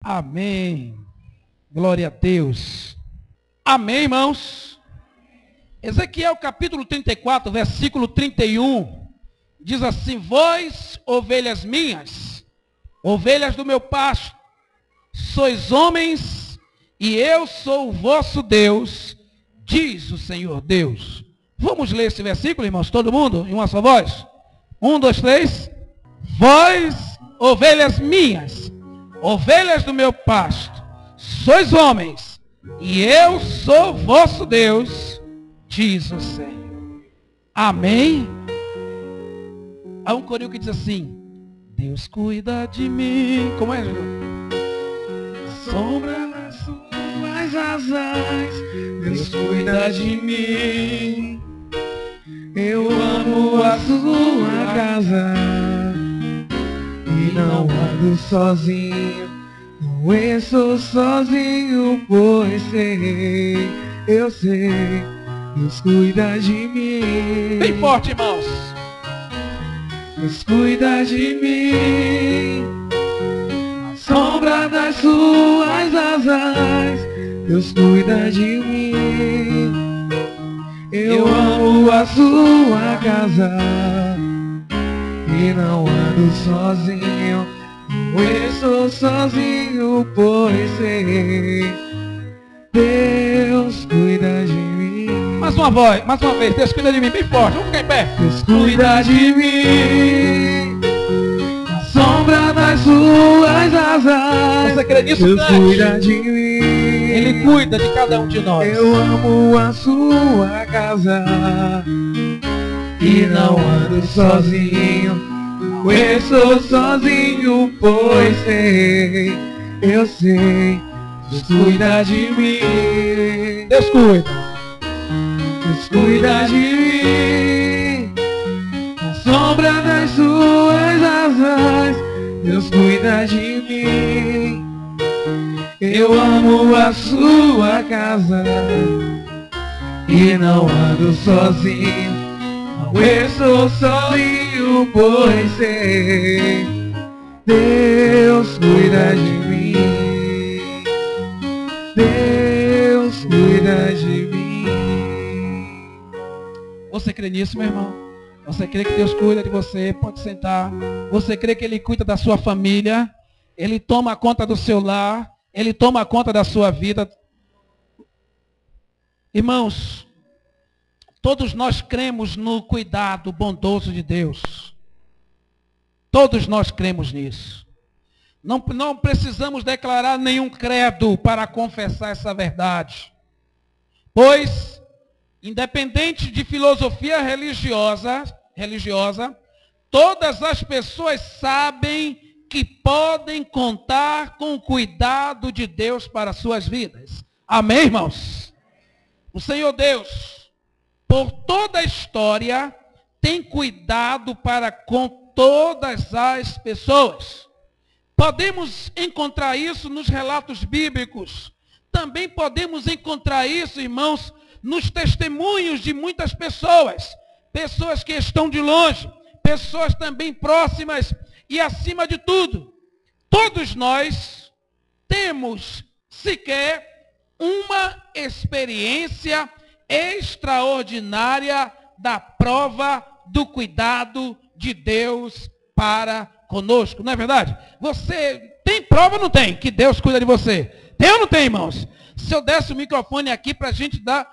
Amém. Glória a Deus. Amém, irmãos. Ezequiel capítulo 34, versículo 31, diz assim: vós, ovelhas minhas, ovelhas do meu pasto, sois homens, e eu sou o vosso Deus, diz o Senhor Deus. Vamos ler esse versículo, irmãos, todo mundo, em uma só voz? 1, 2, 3. Vós, ovelhas minhas, ovelhas do meu pasto, sois homens, e eu sou vosso Deus, diz o Senhor. Amém? Há um corinho que diz assim: Deus cuida de mim. Como é, Jesus? Sombra nas suas asas, Deus cuida de mim. Eu amo a sua casa e não ando sozinho, não estou sozinho, pois eu sei, Deus cuida de mim. Bem forte, irmãos. Deus cuida de mim, na sombra das suas asas, Deus cuida de mim. Eu amo a sua casa e não ando sozinho, não estou sozinho, pois sei, Deus cuida de mim. Mais uma vez, Deus cuida de mim, bem forte, vamos ficar em pé. Deus cuida de mim, na sombra das suas asas. Você crê nisso, Deus cante? cuida de mim. Ele cuida de cada um de nós. Eu amo a sua casa e não ando sozinho, não estou sozinho, pois sei, eu sei, Deus cuida de mim. Deus cuida. Deus cuida de mim, na sombra das suas asas, Deus cuida de mim. Eu amo a sua casa e não ando sozinho, não estou sozinho, pois sei, Deus cuida de mim. Deus cuida de mim. Você crê nisso, meu irmão? Você crê que Deus cuida de você? Pode sentar. Você crê que Ele cuida da sua família? Ele toma conta do seu lar? Ele toma conta da sua vida? Irmãos, todos nós cremos no cuidado bondoso de Deus. Todos nós cremos nisso. Não precisamos declarar nenhum credo para confessar essa verdade. Pois, independente de filosofia religiosa, todas as pessoas sabem que podem contar com o cuidado de Deus para suas vidas. Amém, irmãos? O Senhor Deus, por toda a história, tem cuidado para com todas as pessoas. Podemos encontrar isso nos relatos bíblicos. Também podemos encontrar isso, irmãos, nos testemunhos de muitas pessoas. Pessoas que estão de longe, pessoas também próximas. E acima de tudo, todos nós temos sequer uma experiência extraordinária da prova do cuidado de Deus para conosco, não é verdade? Você tem prova ou não tem que Deus cuida de você? Tem ou não tem, irmãos? Se eu desse o microfone aqui para a gente dar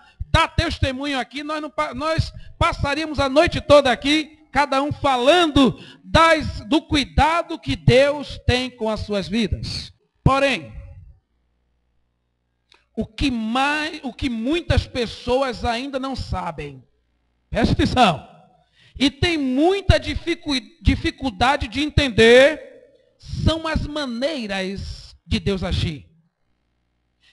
testemunho aqui, nós passaríamos a noite toda aqui, cada um falando do cuidado que Deus tem com as suas vidas. Porém, o que muitas pessoas ainda não sabem, preste atenção, e tem muita dificuldade de entender, são as maneiras de Deus agir.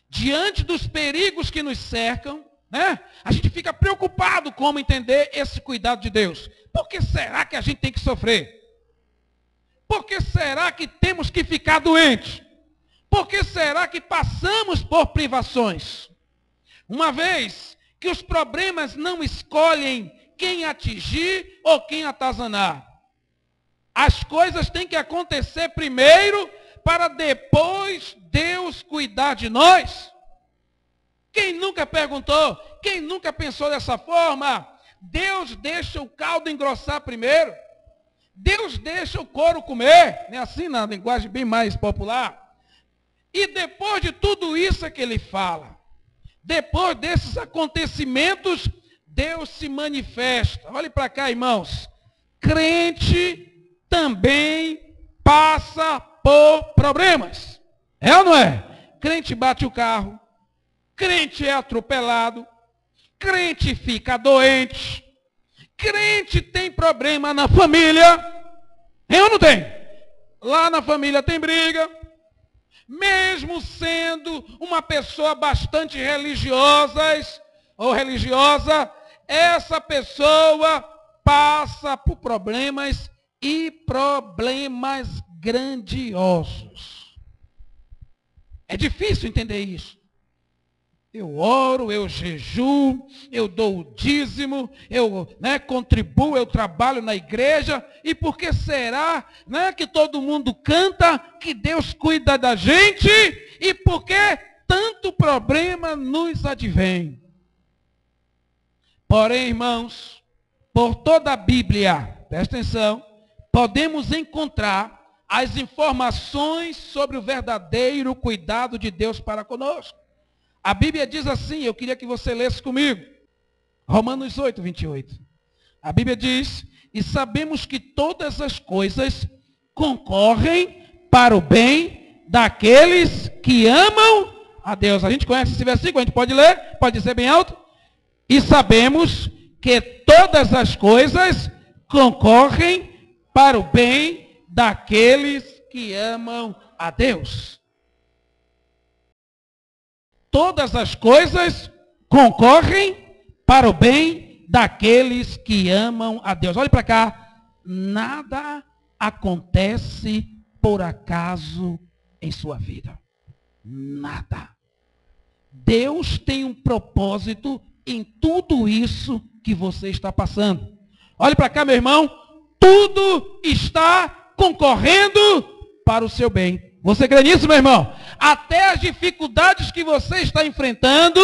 Diante dos perigos que nos cercam, né? A gente fica preocupado como entender esse cuidado de Deus. Por que será que a gente tem que sofrer? Por que será que temos que ficar doentes? Por que será que passamos por privações? Uma vez que os problemas não escolhem quem atingir ou quem atazanar. As coisas têm que acontecer primeiro para depois cuidar de nós? Quem nunca perguntou? Quem nunca pensou dessa forma? Deus deixa o caldo engrossar primeiro. Deus deixa o couro comer. Não é assim na linguagem bem mais popular? E depois de tudo isso é que ele fala. Depois desses acontecimentos, Deus se manifesta. Olhe para cá, irmãos. Crente também passa por problemas. É ou não é? Crente bate o carro. Crente é atropelado. Crente fica doente. Crente tem problema na família. Tem ou não tem? Lá na família tem briga. Mesmo sendo uma pessoa bastante religiosa, essa pessoa passa por problemas e problemas grandiosos. É difícil entender isso. Eu oro, eu jejuo, eu dou o dízimo, eu contribuo, eu trabalho na igreja. E por que será que todo mundo canta que Deus cuida da gente? E por que tanto problema nos advém? Porém, irmãos, por toda a Bíblia, presta atenção, podemos encontrar as informações sobre o verdadeiro cuidado de Deus para conosco. A Bíblia diz assim, eu queria que você lesse comigo. Romanos 8, 28. A Bíblia diz, e sabemos que todas as coisas concorrem para o bem daqueles que amam a Deus. A gente conhece esse versículo, a gente pode ler? Pode dizer bem alto? E sabemos que todas as coisas concorrem para o bem daqueles que amam a Deus. Todas as coisas concorrem para o bem daqueles que amam a Deus. Olhe para cá. Nada acontece por acaso em sua vida. Nada. Deus tem um propósito em tudo isso que você está passando. Olhe para cá, meu irmão. Tudo está concorrendo para o seu bem. Você crê nisso, meu irmão? Até as dificuldades que você está enfrentando,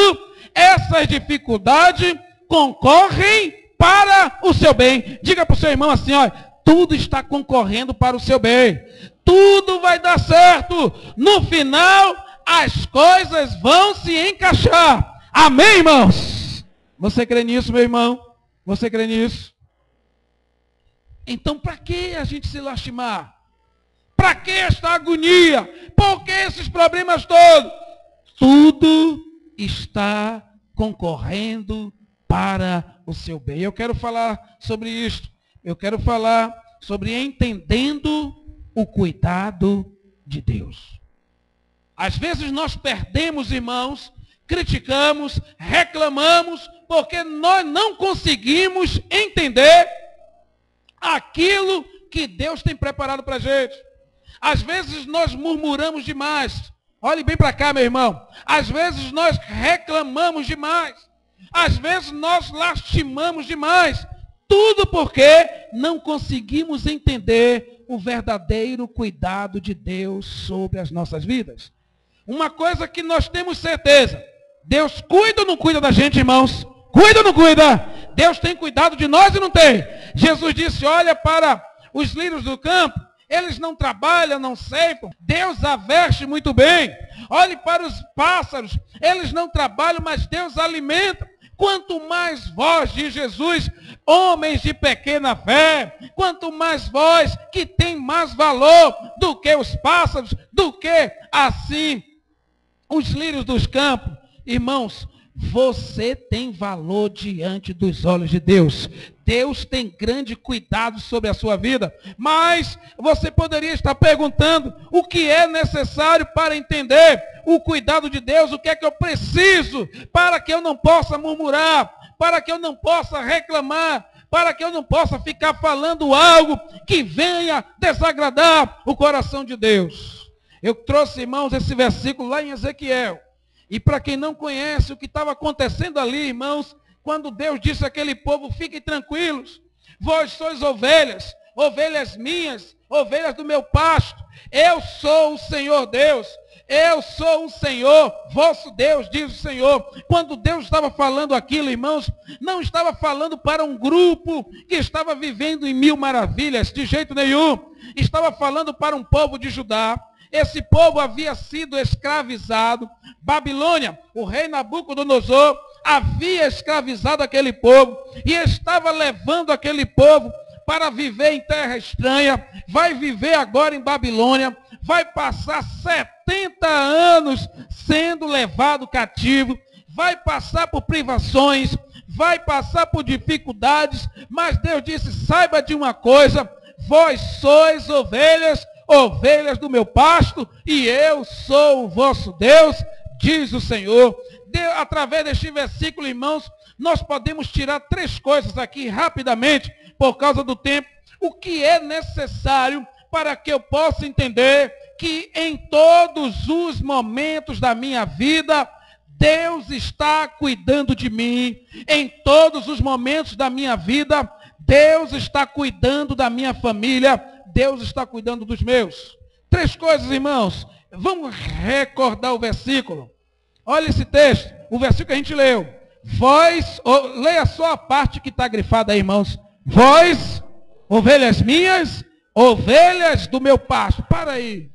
essas dificuldades concorrem para o seu bem. Diga para o seu irmão assim, olha, tudo está concorrendo para o seu bem. Tudo vai dar certo. No final, as coisas vão se encaixar. Amém, irmãos? Você crê nisso, meu irmão? Você crê nisso? Então, para que a gente se lastimar? Para que esta agonia? Por que esses problemas todos? Tudo está concorrendo para o seu bem. Eu quero falar sobre isto. Eu quero falar sobre entendendo o cuidado de Deus. Às vezes nós perdemos, irmãos, criticamos, reclamamos, porque nós não conseguimos entender aquilo que Deus tem preparado para a gente. Às vezes nós murmuramos demais. Olhe bem para cá, meu irmão. Às vezes nós reclamamos demais. Às vezes nós lastimamos demais. Tudo porque não conseguimos entender o verdadeiro cuidado de Deus sobre as nossas vidas. Uma coisa que nós temos certeza. Deus cuida ou não cuida da gente, irmãos? Cuida ou não cuida? Deus tem cuidado de nós e não tem? Jesus disse, olha para os lírios do campo. Eles não trabalham, não ceifam. Deus a veste muito bem. Olhe para os pássaros. Eles não trabalham, mas Deus alimenta. Quanto mais vós, diz Jesus, homens de pequena fé, quanto mais vós que tem mais valor do que os pássaros, do que assim os lírios dos campos. Irmãos, você tem valor diante dos olhos de Deus. Deus tem grande cuidado sobre a sua vida. Mas você poderia estar perguntando o que é necessário para entender o cuidado de Deus, o que é que eu preciso para que eu não possa murmurar, para que eu não possa reclamar, para que eu não possa ficar falando algo que venha desagradar o coração de Deus. Eu trouxe, irmãos, esse versículo lá em Ezequiel. E para quem não conhece o que estava acontecendo ali, irmãos, quando Deus disse àquele povo, fiquem tranquilos, vós sois ovelhas, ovelhas minhas, ovelhas do meu pasto, eu sou o Senhor Deus, Eu sou o Senhor, vosso Deus, diz o Senhor. Quando Deus estava falando aquilo, irmãos, não estava falando para um grupo que estava vivendo em mil maravilhas, de jeito nenhum. Estava falando para um povo de Judá. Esse povo havia sido escravizado. Babilônia, o rei Nabucodonosor, havia escravizado aquele povo e estava levando aquele povo para viver em terra estranha. Vai viver agora em Babilônia. Vai passar 70 anos sendo levado cativo. Vai passar por privações. Vai passar por dificuldades. Mas Deus disse, saiba de uma coisa. Vós sois ovelhas do meu pasto, e eu sou o vosso Deus, diz o Senhor. Através deste versículo, irmãos, nós podemos tirar 3 coisas aqui rapidamente, por causa do tempo. O que é necessário para que eu possa entender que em todos os momentos da minha vida, Deus está cuidando de mim. Em todos os momentos da minha vida, Deus está cuidando da minha família. Deus está cuidando dos meus. 3 coisas, irmãos. Vamos recordar o versículo. Olha esse texto, o versículo que a gente leu. Vós, leia só a parte que está grifada aí, irmãos. Vós, ovelhas minhas, ovelhas do meu pasto. Para aí.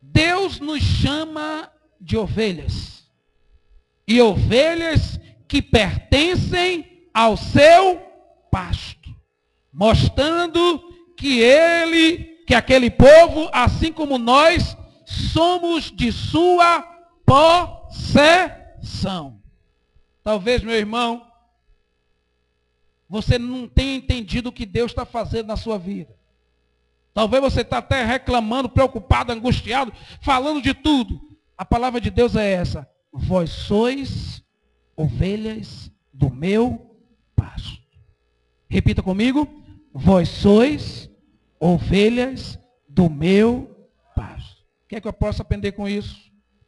Deus nos chama de ovelhas. E ovelhas que pertencem ao seu pasto. Mostrando que aquele povo, assim como nós, somos de sua possessão. Talvez, meu irmão, você não tenha entendido o que Deus está fazendo na sua vida. Talvez você está até reclamando, preocupado, angustiado, falando de tudo. A palavra de Deus é essa. Vós sois ovelhas do meu pasto. Repita comigo. Vós sois ovelhas do meu pasto. O que é que eu posso aprender com isso?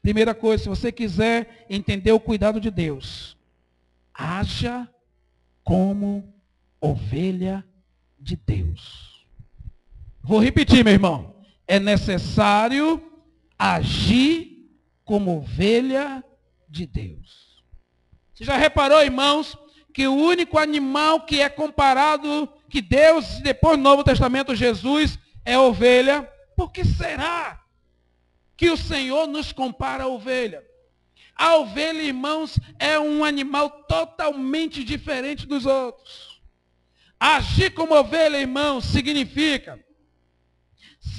Primeira coisa, se você quiser entender o cuidado de Deus, haja como ovelha de Deus. Vou repetir, meu irmão. É necessário agir como ovelha de Deus. Você já reparou, irmãos, que o único animal que é comparado, que Deus, depois do Novo Testamento, Jesus, é ovelha? Por que será que o Senhor nos compara a ovelha? A ovelha, irmãos, é um animal totalmente diferente dos outros. Agir como ovelha, irmãos, significa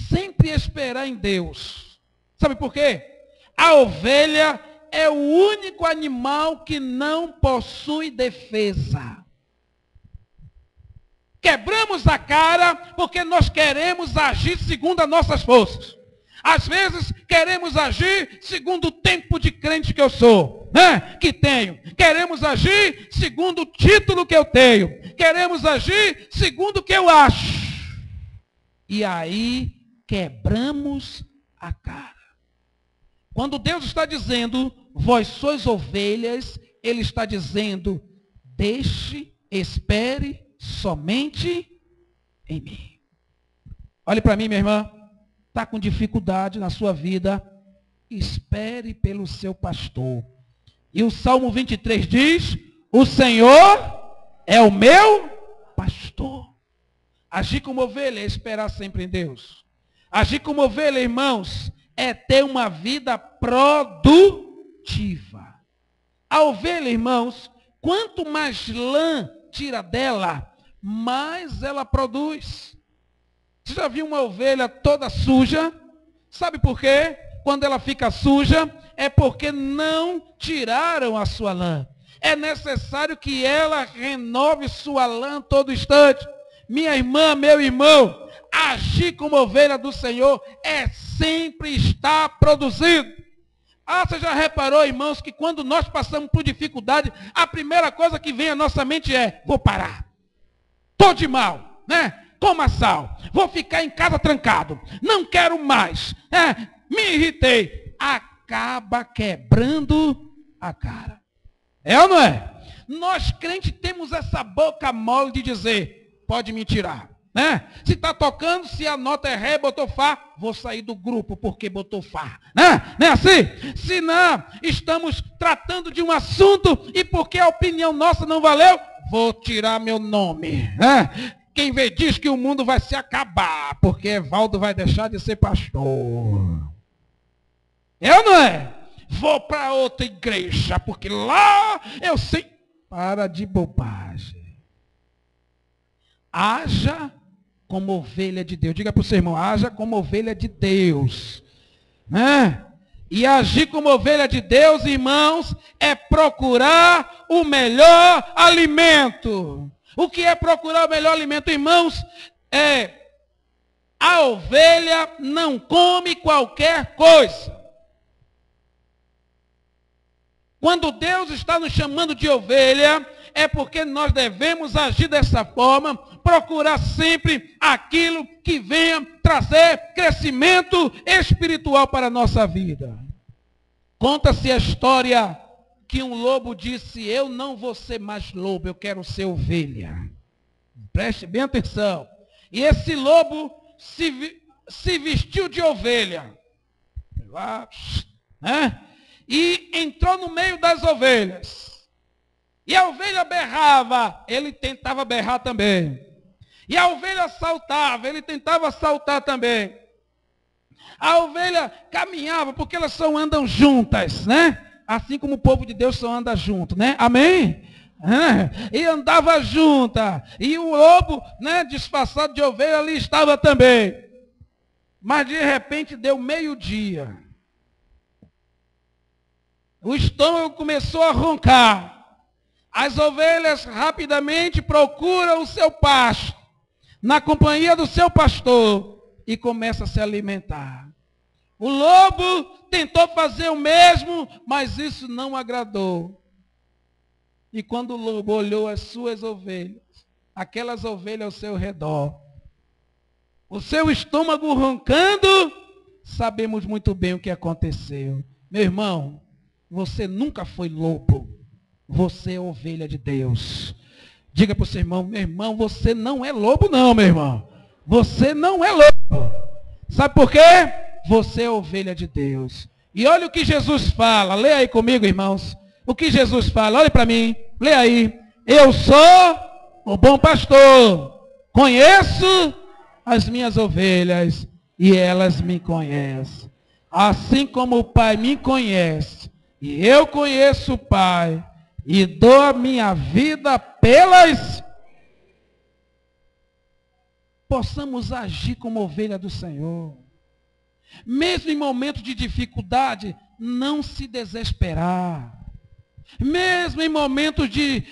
sempre esperar em Deus. Sabe por quê? A ovelha é o único animal que não possui defesa. Quebramos a cara porque nós queremos agir segundo as nossas forças. Às vezes queremos agir segundo o tempo de crente que eu sou, né? Que tenho. Queremos agir segundo o título que eu tenho. Queremos agir segundo o que eu acho. E aí quebramos a cara. Quando Deus está dizendo, vós sois ovelhas, Ele está dizendo, deixe, espere somente em mim. Olhe para mim, minha irmã. Está com dificuldade na sua vida, espere pelo seu pastor. E o Salmo 23 diz, o Senhor é o meu pastor. Agir como ovelha é esperar sempre em Deus. Agir como ovelha, irmãos, é ter uma vida produtiva. A ovelha, irmãos, quanto mais lã tira dela, mais ela produz. Você já viu uma ovelha toda suja? Sabe por quê? Quando ela fica suja, é porque não tiraram a sua lã. É necessário que ela renove sua lã todo instante. Minha irmã, meu irmão, agir como ovelha do Senhor é sempre estar produzindo. Você já reparou, irmãos, que quando nós passamos por dificuldade, a primeira coisa que vem à nossa mente é, vou parar. Estou de mal, né? Coma sal, vou ficar em casa trancado, não quero mais, me irritei. Acaba quebrando a cara. É ou não é? Nós crentes temos essa boca mole de dizer, pode me tirar, né? Se está tocando, se a nota é ré, botou fá, vou sair do grupo porque botou fá, né? Não é assim? Se não, estamos tratando de um assunto e porque a opinião nossa não valeu, vou tirar meu nome, né? Quem vê diz que o mundo vai se acabar, porque Evaldo vai deixar de ser pastor. Eu não é? Vou para outra igreja, porque lá eu sei. Para de bobagem. Haja como ovelha de Deus. Diga para o seu irmão, haja como ovelha de Deus. Né? E agir como ovelha de Deus, irmãos, é procurar o melhor alimento. O que é procurar o melhor alimento, irmãos? A ovelha não come qualquer coisa. Quando Deus está nos chamando de ovelha, é porque nós devemos agir dessa forma, procurar sempre aquilo que venha trazer crescimento espiritual para a nossa vida. Conta-se a história que um lobo disse, eu não vou ser mais lobo, eu quero ser ovelha. Preste bem atenção. E esse lobo se vestiu de ovelha. Né? E entrou no meio das ovelhas. E a ovelha berrava, ele tentava berrar também. E a ovelha saltava, ele tentava saltar também. A ovelha caminhava, porque elas só andam juntas, né? Assim como o povo de Deus só anda junto, né? Amém? E andava junta. E o lobo, né, disfarçado de ovelha, ali estava também. Mas de repente deu meio-dia. O estômago começou a roncar. As ovelhas rapidamente procuram o seu pasto, na companhia do seu pastor, e começam a se alimentar. O lobo tentou fazer o mesmo, mas isso não agradou. E quando o lobo olhou as suas ovelhas, aquelas ovelhas ao seu redor, o seu estômago roncando, sabemos muito bem o que aconteceu. Meu irmão, você nunca foi lobo. Você é ovelha de Deus. Diga para o seu irmão, meu irmão, você não é lobo não, meu irmão. Você não é lobo. Sabe por quê? Você é ovelha de Deus. E olha o que Jesus fala. Leia aí comigo, irmãos. O que Jesus fala. Olha para mim. Leia aí. Eu sou o bom pastor. Conheço as minhas ovelhas e elas me conhecem. Assim como o Pai me conhece e eu conheço o Pai e dou a minha vida pelas... Possamos agir como ovelha do Senhor. Mesmo em momentos de dificuldade, não se desesperar. Mesmo em momentos de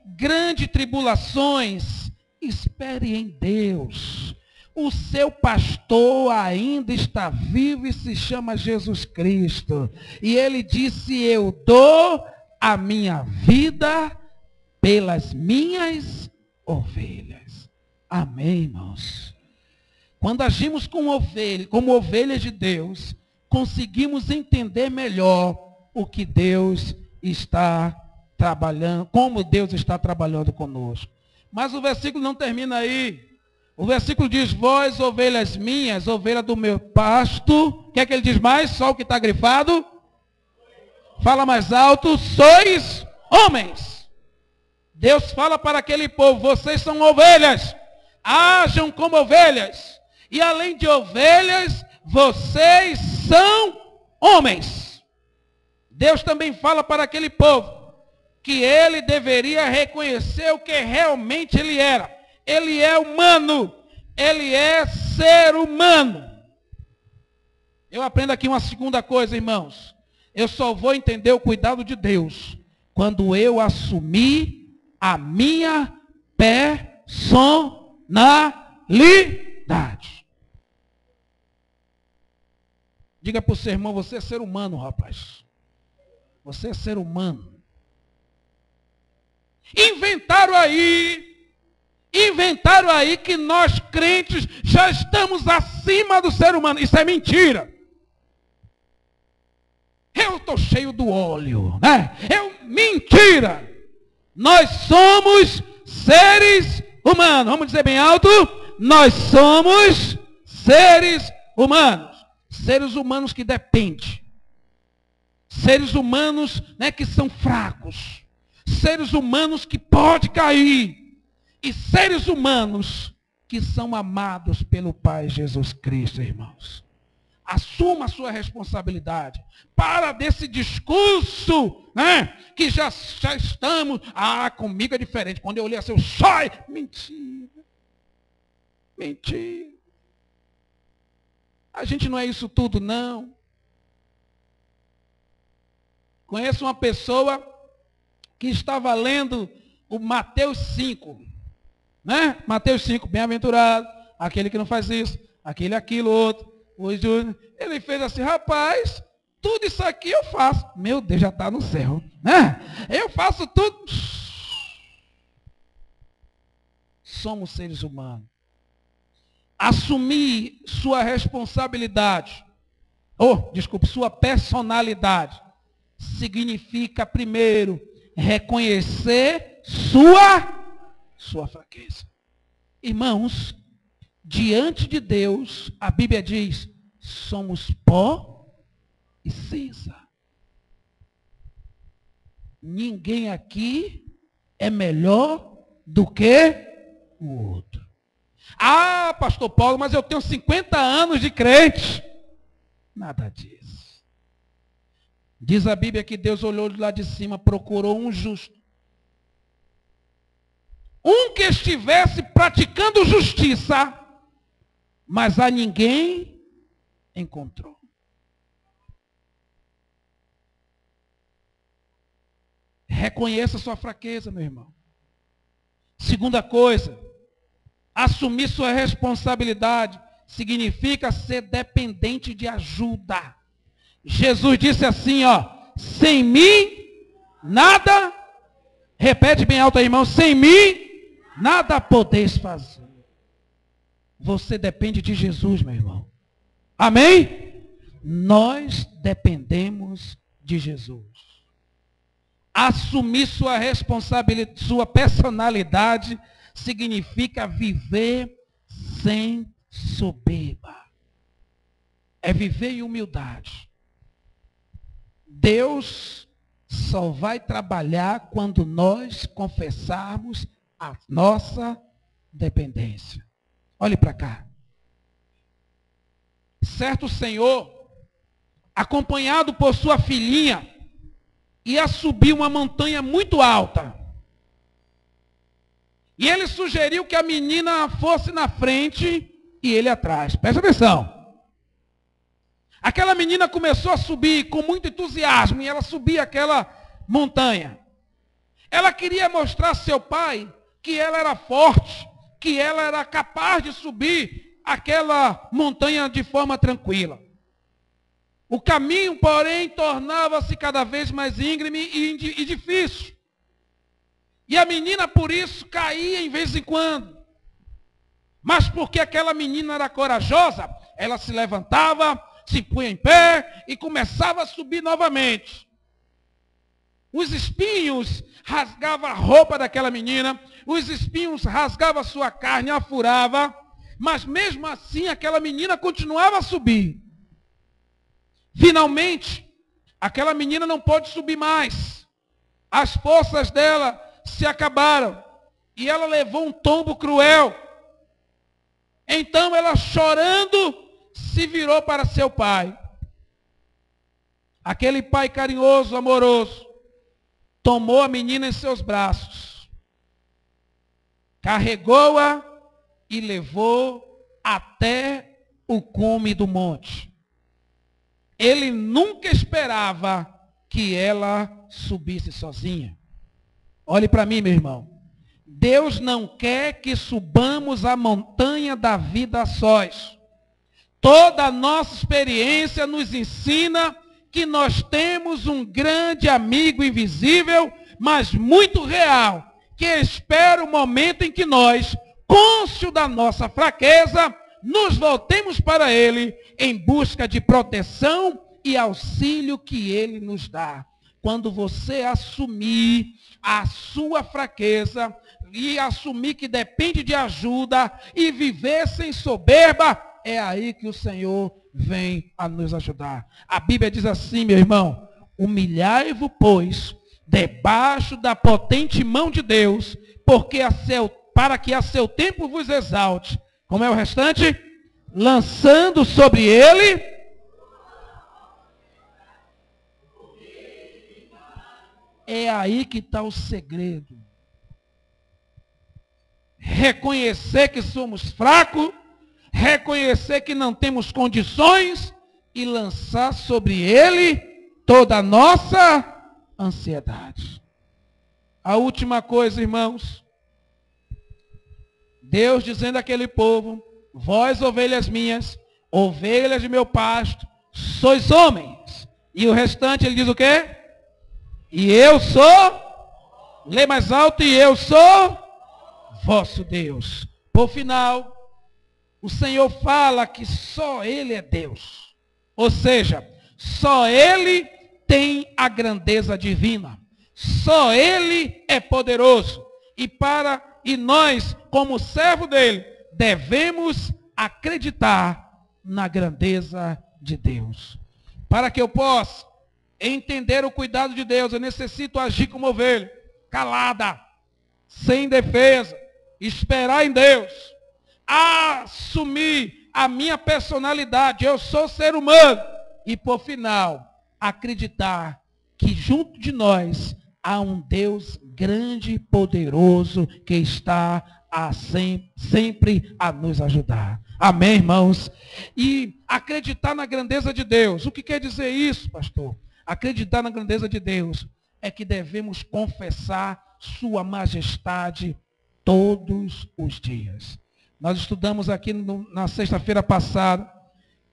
grandes tribulações, espere em Deus. O seu pastor ainda está vivo e se chama Jesus Cristo. E ele disse, eu dou a minha vida pelas minhas ovelhas. Amém, irmãos? Quando agimos como ovelhas de Deus, conseguimos entender melhor o que Deus está trabalhando, como Deus está trabalhando conosco. Mas o versículo não termina aí. O versículo diz, vós, ovelhas minhas, ovelha do meu pasto. O que é que ele diz mais? Só o que está grifado. Fala mais alto, sois homens. Deus fala para aquele povo, vocês são ovelhas. Ajam como ovelhas. E além de ovelhas, vocês são homens. Deus também fala para aquele povo que ele deveria reconhecer o que realmente ele era. Ele é humano. Ele é ser humano. Eu aprendo aqui uma segunda coisa, irmãos. Eu só vou entender o cuidado de Deus quando eu assumir a minha personalidade. Diga para o seu irmão, você é ser humano, rapaz. Você é ser humano. Inventaram aí que nós crentes já estamos acima do ser humano. Isso é mentira. Eu estou cheio do óleo, né? Mentira. Nós somos seres humanos. Vamos dizer bem alto? Nós somos seres humanos. Seres humanos que dependem. Seres humanos, né, que são fracos. Seres humanos que podem cair. E seres humanos que são amados pelo Pai Jesus Cristo, irmãos. Assuma a sua responsabilidade. Para desse discurso, né, que já estamos. Comigo é diferente. Quando eu olhei assim, eu sai. Mentira. Mentira. A gente não é isso tudo, não. Conheço uma pessoa que estava lendo o Mateus 5. Né? Mateus 5, bem-aventurado, aquele que não faz isso, aquilo, outro. Ele fez assim, rapaz, tudo isso aqui eu faço. Meu Deus, já está no céu. Né? Eu faço tudo. Somos seres humanos. Assumir sua responsabilidade, sua personalidade, significa, primeiro, reconhecer sua fraqueza. Irmãos, diante de Deus, a Bíblia diz, somos pó e cinza. Ninguém aqui é melhor do que o outro. Pastor Paulo, mas eu tenho 50 anos de crente. Nada disso. Diz a Bíblia que Deus olhou de lá de cima, procurou um justo. Um que estivesse praticando justiça, mas a ninguém encontrou. Reconheça sua fraqueza, meu irmão. Segunda coisa, assumir sua responsabilidade significa ser dependente de ajuda. Jesus disse assim, sem mim, nada, repete bem alto aí, irmão, sem mim, nada podeis fazer. Você depende de Jesus, meu irmão. Amém? Nós dependemos de Jesus. Assumir sua responsabilidade, sua personalidade, significa viver sem soberba. É viver em humildade. Deus só vai trabalhar quando nós confessarmos a nossa dependência. Olhe para cá. Certo senhor, acompanhado por sua filhinha, ia subir uma montanha muito alta. E ele sugeriu que a menina fosse na frente e ele atrás. Presta atenção. Aquela menina começou a subir com muito entusiasmo e ela subia aquela montanha. Ela queria mostrar a seu pai que ela era forte, que ela era capaz de subir aquela montanha de forma tranquila. O caminho, porém, tornava-se cada vez mais íngreme e difícil. E a menina, por isso, caía em vez em quando. Mas porque aquela menina era corajosa, ela se levantava, se punha em pé e começava a subir novamente. Os espinhos rasgavam a roupa daquela menina, os espinhos rasgavam a sua carne, a furava, mas mesmo assim aquela menina continuava a subir. Finalmente, aquela menina não pôde subir mais. As forças dela se acabaram e ela levou um tombo cruel. Então ela, chorando, se virou para seu pai. Aquele pai carinhoso, amoroso, tomou a menina em seus braços, carregou-a e levou até o cume do monte. Ele nunca esperava que ela subisse sozinha. Olhe para mim, meu irmão. Deus não quer que subamos a montanha da vida a sós. Toda a nossa experiência nos ensina que nós temos um grande amigo invisível, mas muito real, que espera o momento em que nós, cônscio da nossa fraqueza, nos voltemos para Ele em busca de proteção e auxílio que Ele nos dá. Quando você assumir a sua fraqueza, e assumir que depende de ajuda e viver sem soberba, é aí que o Senhor vem a nos ajudar. A Bíblia diz assim, meu irmão: humilhai-vos, pois, debaixo da potente mão de Deus, para que a seu tempo vos exalte. Como é o restante? Lançando sobre ele. É aí que está o segredo. Reconhecer que somos fracos, reconhecer que não temos condições e lançar sobre ele toda a nossa ansiedade. A última coisa, irmãos, Deus dizendo àquele povo: vós, ovelhas minhas, ovelhas de meu pasto, sois homens. E o restante ele diz o quê? E eu sou, lê mais alto, e eu sou vosso Deus. Por final, o Senhor fala que só Ele é Deus. Ou seja, só Ele tem a grandeza divina. Só Ele é poderoso. E nós, como servo dele, devemos acreditar na grandeza de Deus. Para que eu possa entender o cuidado de Deus, eu necessito agir como ovelha, calada, sem defesa, esperar em Deus, assumir a minha personalidade, eu sou ser humano, e por final, acreditar que junto de nós há um Deus grande e poderoso que está sempre a nos ajudar. Amém, irmãos? E acreditar na grandeza de Deus. O que quer dizer isso, pastor? Acreditar na grandeza de Deus é que devemos confessar sua majestade todos os dias. Nós estudamos aqui na sexta-feira passada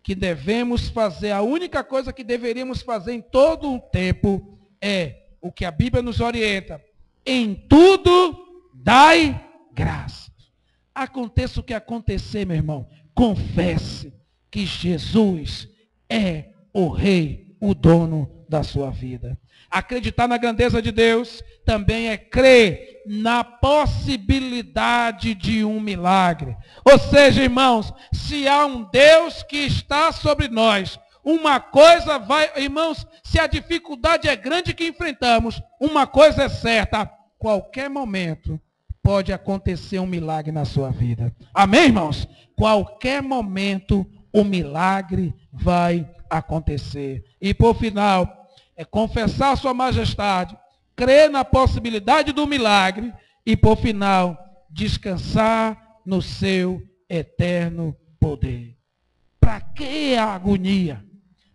que devemos fazer, a única coisa que deveríamos fazer em todo o tempo é o que a Bíblia nos orienta: em tudo dai graças. Aconteça o que acontecer, meu irmão, confesse que Jesus é o Rei, o dono da sua vida. Acreditar na grandeza de Deus também é crer na possibilidade de um milagre. Ou seja, irmãos, se há um Deus que está sobre nós, uma coisa vai, irmãos, se a dificuldade é grande que enfrentamos, uma coisa é certa: qualquer momento pode acontecer um milagre na sua vida. Amém, irmãos? Qualquer momento o milagre vai acontecer. E por final, é confessar sua majestade, crer na possibilidade do milagre e por final, descansar no seu eterno poder. Para que a agonia?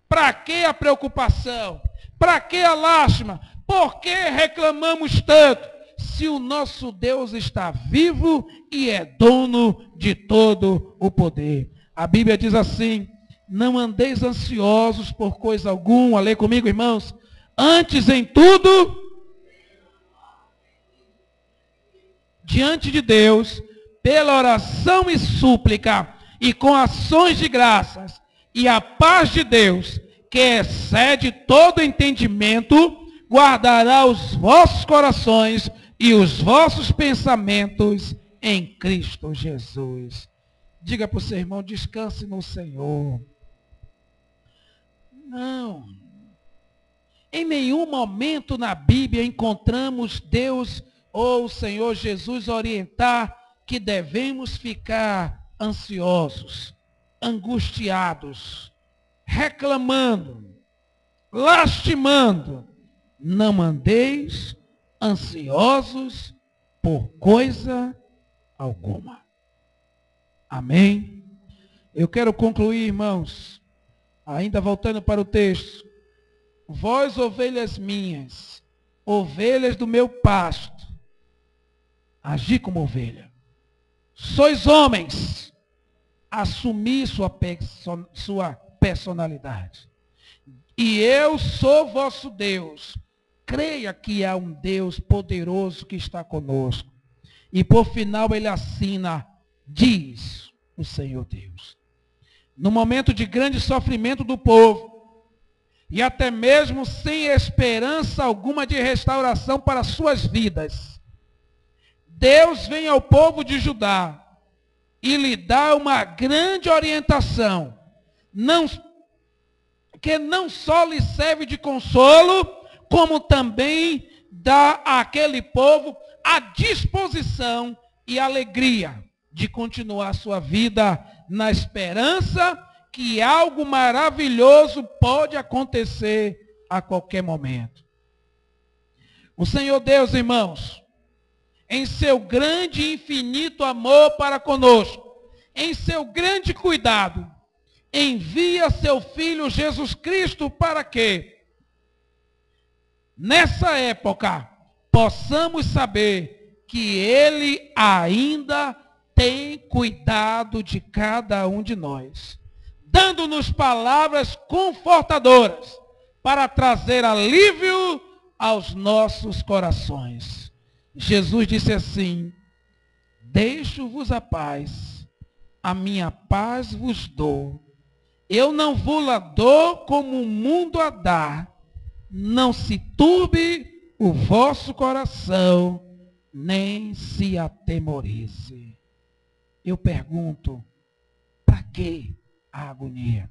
Para que a preocupação? Para que a lástima? Por que reclamamos tanto? Se o nosso Deus está vivo e é dono de todo o poder. A Bíblia diz assim: não andeis ansiosos por coisa alguma. Lê comigo, irmãos. Antes em tudo, diante de Deus, pela oração e súplica, e com ações de graças, e a paz de Deus, que excede todo entendimento, guardará os vossos corações e os vossos pensamentos em Cristo Jesus. Diga para o seu irmão: descanse no Senhor. Não. Em nenhum momento na Bíblia encontramos Deus ou o Senhor Jesus orientar que devemos ficar ansiosos, angustiados, reclamando, lastimando. Não andeis ansiosos por coisa alguma. Amém? Eu quero concluir, irmãos, ainda voltando para o texto. Vós, ovelhas minhas, ovelhas do meu pasto, agi como ovelha. Sois homens, assumi sua personalidade. E eu sou vosso Deus. Creia que há um Deus poderoso que está conosco. E por final ele assina: diz o Senhor Deus. No momento de grande sofrimento do povo, e até mesmo sem esperança alguma de restauração para suas vidas, Deus vem ao povo de Judá e lhe dá uma grande orientação, que não só lhe serve de consolo, como também dá àquele povo a disposição e alegria de continuar sua vida na esperança que algo maravilhoso pode acontecer a qualquer momento. O Senhor Deus, irmãos, em seu grande e infinito amor para conosco, em seu grande cuidado, envia seu Filho Jesus Cristo para que, nessa época, possamos saber que Ele ainda tem cuidado de cada um de nós, dando-nos palavras confortadoras para trazer alívio aos nossos corações. Jesus disse assim: deixo-vos a paz, a minha paz vos dou. Eu não vos la dou como o mundo a dá. Não se turbe o vosso coração, nem se atemorize. Eu pergunto, para que a agonia?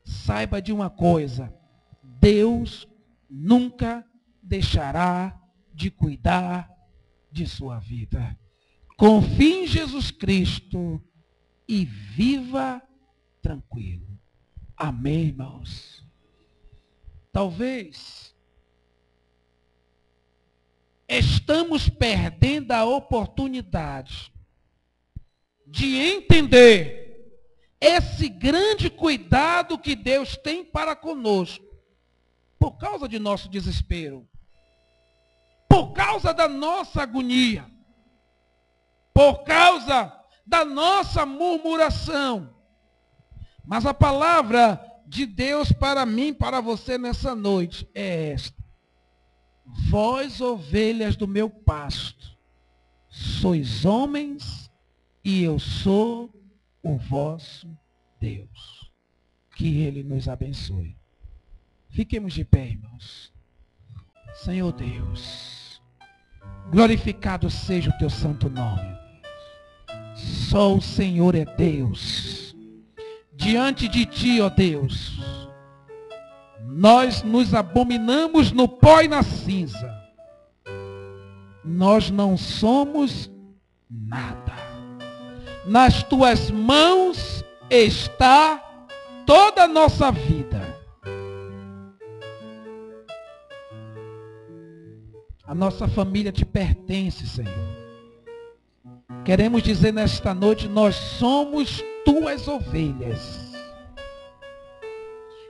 Saiba de uma coisa: Deus nunca deixará de cuidar de sua vida. Confie em Jesus Cristo e viva tranquilo. Amém, irmãos? Talvez estamos perdendo a oportunidade de entender esse grande cuidado que Deus tem para conosco, por causa de nosso desespero, por causa da nossa agonia, por causa da nossa murmuração. Mas a palavra de Deus para mim, para você nessa noite é esta: vós, ovelhas do meu pasto, sois homens e eu sou o vosso Deus. Que Ele nos abençoe. Fiquemos de pé, irmãos. Senhor Deus, glorificado seja o teu santo nome. Só o Senhor é Deus. Diante de ti, ó Deus, nós nos abominamos no pó e na cinza. Nós não somos nada. Nas tuas mãos está toda a nossa vida. A nossa família te pertence, Senhor. Queremos dizer nesta noite: nós somos tuas ovelhas.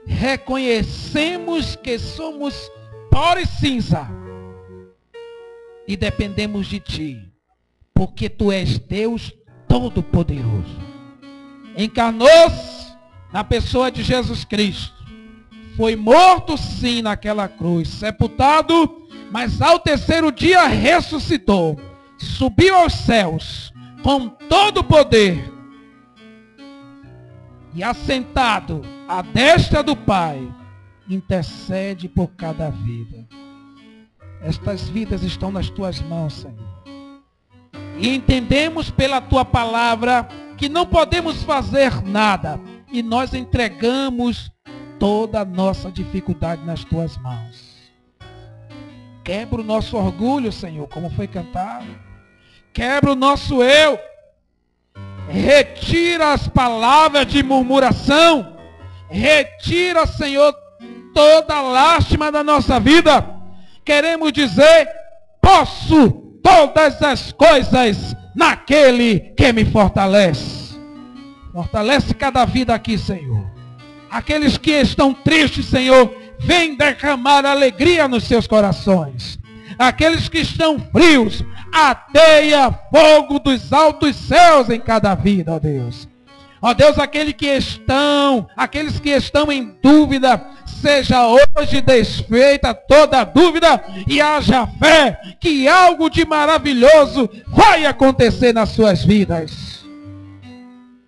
Reconhecemos que somos pó e cinza e dependemos de ti, porque tu és Deus Todo-Poderoso. Encarnou-se na pessoa de Jesus Cristo. Foi morto sim naquela cruz, sepultado, mas ao terceiro dia ressuscitou. Subiu aos céus com todo o poder e assentado à destra do Pai, intercede por cada vida. Estas vidas estão nas tuas mãos, Senhor. E entendemos pela tua palavra que não podemos fazer nada, e nós entregamos toda a nossa dificuldade nas tuas mãos. Quebra o nosso orgulho, Senhor, como foi cantado. Quebra o nosso eu. Retira as palavras de murmuração. Retira, Senhor, toda a lástima da nossa vida. Queremos dizer: posso todas as coisas naquele que me fortalece. Fortalece cada vida aqui, Senhor. Aqueles que estão tristes, Senhor, vem derramar alegria nos seus corações. Aqueles que estão frios, ateia fogo dos altos céus em cada vida, ó Deus. Ó Deus, aqueles que estão em dúvida, seja hoje desfeita toda dúvida e haja fé que algo de maravilhoso vai acontecer nas suas vidas.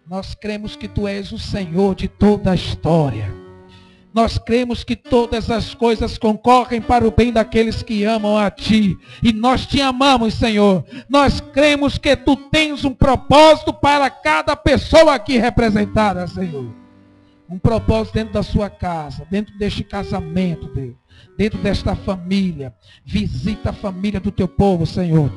Nós cremos que tu és o Senhor de toda a história. Nós cremos que todas as coisas concorrem para o bem daqueles que amam a Ti. E nós Te amamos, Senhor. Nós cremos que Tu tens um propósito para cada pessoa aqui representada, Senhor. Um propósito dentro da sua casa, dentro deste casamento, Deus. Dentro desta família. Visita a família do Teu povo, Senhor.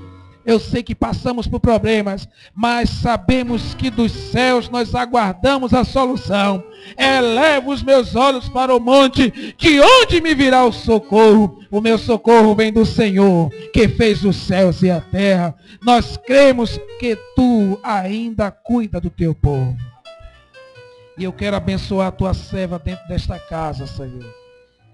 Eu sei que passamos por problemas, mas sabemos que dos céus nós aguardamos a solução. Elevo os meus olhos para o monte, de onde me virá o socorro? O meu socorro vem do Senhor, que fez os céus e a terra. Nós cremos que Tu ainda cuida do Teu povo. E eu quero abençoar a Tua serva dentro desta casa, Senhor.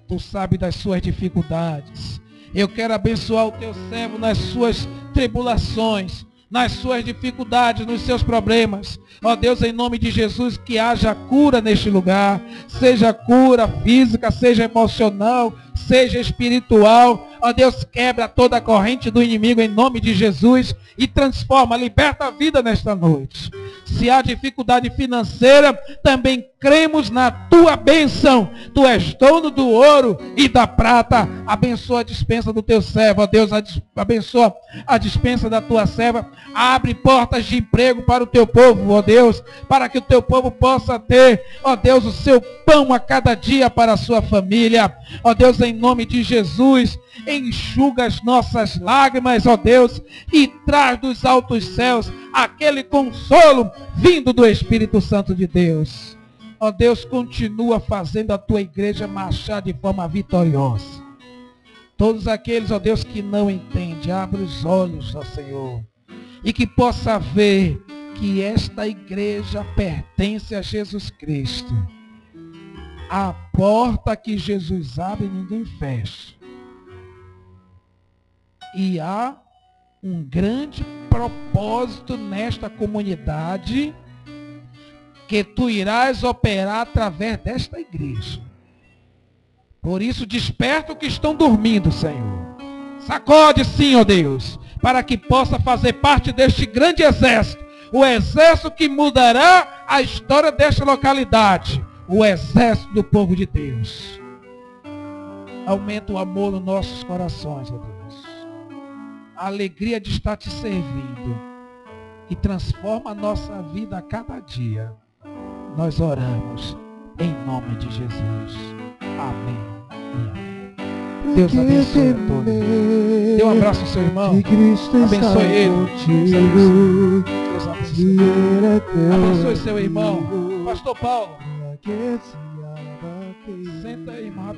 Tu sabe das suas dificuldades. Eu quero abençoar o Teu servo nas suas tribulações, nas suas dificuldades, nos seus problemas. Ó Deus, em nome de Jesus, que haja cura neste lugar. Seja cura física, seja emocional, seja espiritual. Ó Deus, quebra toda a corrente do inimigo em nome de Jesus e transforma, liberta a vida nesta noite. Se há dificuldade financeira, também cremos na Tua bênção. Tu és dono do ouro e da prata. Abençoa a dispensa do Teu servo, ó Deus, abençoa a dispensa da Tua serva. Abre portas de emprego para o Teu povo, ó Deus, para que o Teu povo possa ter, ó Deus, o seu pão a cada dia para a sua família. Ó Deus, em nome de Jesus, enxuga as nossas lágrimas, ó Deus, e traz dos altos céus aquele consolo vindo do Espírito Santo de Deus. Ó Deus, continua fazendo a Tua igreja marchar de forma vitoriosa. Todos aqueles, ó Deus, que não entendem, abre os olhos, ó Senhor, e que possa ver que esta igreja pertence a Jesus Cristo. A porta que Jesus abre, ninguém fecha. E há um grande propósito nesta comunidade que Tu irás operar através desta igreja. Por isso, desperta os que estão dormindo, Senhor. Sacode sim, ó Deus, para que possa fazer parte deste grande exército. O exército que mudará a história desta localidade. O exército do povo de Deus. Aumenta o amor nos nossos corações, ó Deus. A alegria de estar Te servindo. E transforma a nossa vida a cada dia. Nós oramos em nome de Jesus. Amém. Deus abençoe a todos. Dê um abraço ao seu irmão. Abençoe ele. Deus abençoe. Abençoe seu irmão. Pastor Paulo. Senta aí, irmão.